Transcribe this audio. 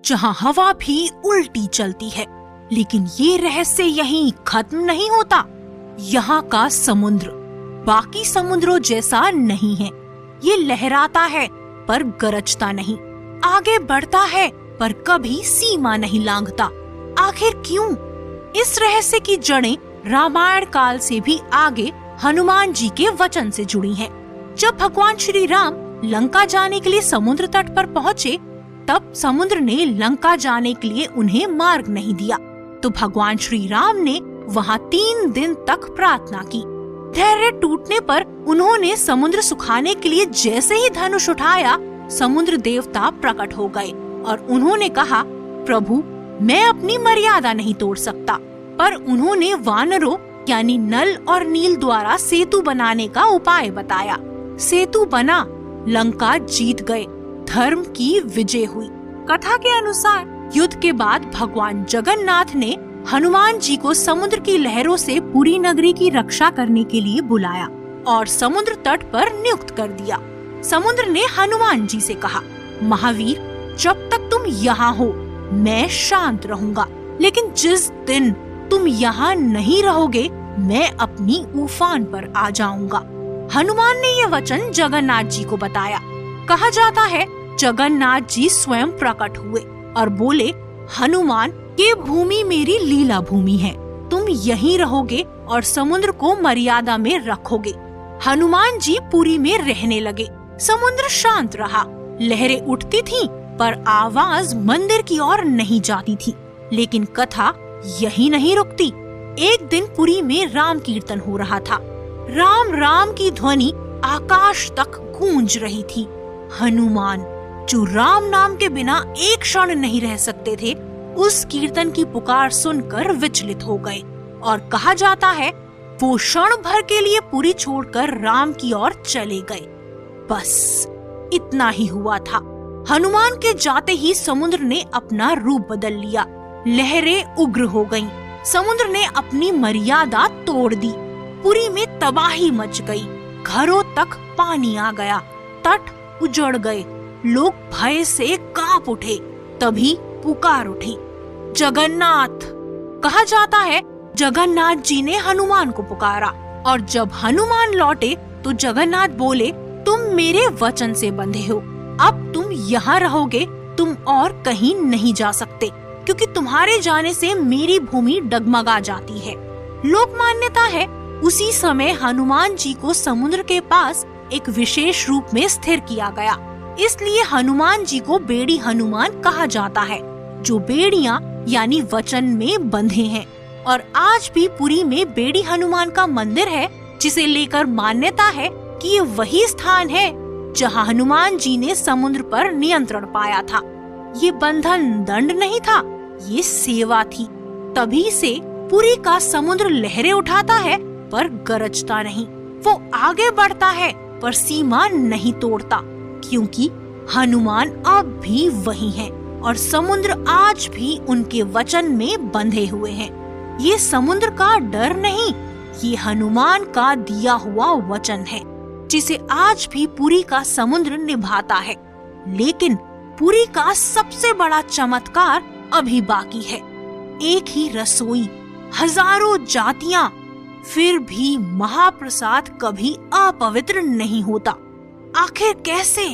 जहाँ हवा भी उल्टी चलती है। लेकिन ये रहस्य यहीं खत्म नहीं होता। यहाँ का समुद्र बाकी समुद्रों जैसा नहीं है। ये लहराता है पर गरजता नहीं, आगे बढ़ता है पर कभी सीमा नहीं लांघता। आखिर क्यों? इस रहस्य की जड़ें रामायण काल से भी आगे हनुमान जी के वचन से जुड़ी हैं। जब भगवान श्री राम लंका जाने के लिए समुद्र तट पर पहुँचे, तब समुद्र ने लंका जाने के लिए उन्हें मार्ग नहीं दिया। तो भगवान श्री राम ने वहाँ 3 दिन तक प्रार्थना की। धैर्य टूटने पर उन्होंने समुद्र सुखाने के लिए जैसे ही धनुष उठाया, समुद्र देवता प्रकट हो गए और उन्होंने कहा, प्रभु मैं अपनी मर्यादा नहीं तोड़ सकता। पर उन्होंने वानरों यानी नल और नील द्वारा सेतु बनाने का उपाय बताया। सेतु बना, लंका जीत गए, धर्म की विजय हुई। कथा के अनुसार युद्ध के बाद भगवान जगन्नाथ ने हनुमान जी को समुद्र की लहरों से पुरी नगरी की रक्षा करने के लिए बुलाया और समुद्र तट पर नियुक्त कर दिया। समुद्र ने हनुमान जी से कहा, महावीर जब तक तुम यहाँ हो मैं शांत रहूंगा, लेकिन जिस दिन तुम यहाँ नहीं रहोगे मैं अपनी उफान पर आ जाऊंगा। हनुमान ने ये वचन जगन्नाथ जी को बताया। कहा जाता है जगन्नाथ जी स्वयं प्रकट हुए और बोले, हनुमान ये भूमि मेरी लीला भूमि है, तुम यहीं रहोगे और समुद्र को मर्यादा में रखोगे। हनुमान जी पुरी में रहने लगे। समुद्र शांत रहा, लहरें उठती थीं, पर आवाज मंदिर की ओर नहीं जाती थी। लेकिन कथा यही नहीं रुकती। एक दिन पुरी में राम कीर्तन हो रहा था। राम राम की ध्वनि आकाश तक गूंज रही थी। हनुमान जो राम नाम के बिना एक क्षण नहीं रह सकते थे, उस कीर्तन की पुकार सुनकर विचलित हो गए और कहा जाता है वो क्षण भर के लिए पुरी छोड़कर राम की ओर चले गए। बस इतना ही हुआ था। हनुमान के जाते ही समुद्र ने अपना रूप बदल लिया। लहरें उग्र हो गईं। समुद्र ने अपनी मर्यादा तोड़ दी। पुरी में तबाही मच गई। घरों तक पानी आ गया। तट उजड़ गए। लोग भय से कांप उठे। तभी पुकार उठी, जगन्नाथ। कहा जाता है जगन्नाथ जी ने हनुमान को पुकारा और जब हनुमान लौटे तो जगन्नाथ बोले, तुम मेरे वचन से बंधे हो, अब तुम यहाँ रहोगे, तुम और कहीं नहीं जा सकते, क्योंकि तुम्हारे जाने से मेरी भूमि डगमगा जाती है। लोक मान्यता है उसी समय हनुमान जी को समुद्र के पास एक विशेष रूप में स्थिर किया गया। इसलिए हनुमान जी को बेड़ी हनुमान कहा जाता है, जो बेड़ियां यानी वचन में बंधे हैं। और आज भी पुरी में बेड़ी हनुमान का मंदिर है, जिसे लेकर मान्यता है कि ये वही स्थान है जहां हनुमान जी ने समुद्र पर नियंत्रण पाया था। ये बंधन दंड नहीं था, ये सेवा थी। तभी से पुरी का समुद्र लहरें उठाता है पर गरजता नहीं। वो आगे बढ़ता है पर सीमा नहीं तोड़ता, क्योंकि हनुमान अब भी वही हैं और समुद्र आज भी उनके वचन में बंधे हुए हैं। ये समुद्र का डर नहीं, ये हनुमान का दिया हुआ वचन है, जिसे आज भी पुरी का समुद्र निभाता है। लेकिन पुरी का सबसे बड़ा चमत्कार अभी बाकी है। एक ही रसोई, हजारों जातियां, फिर भी महाप्रसाद कभी अपवित्र नहीं होता। आखिर कैसे?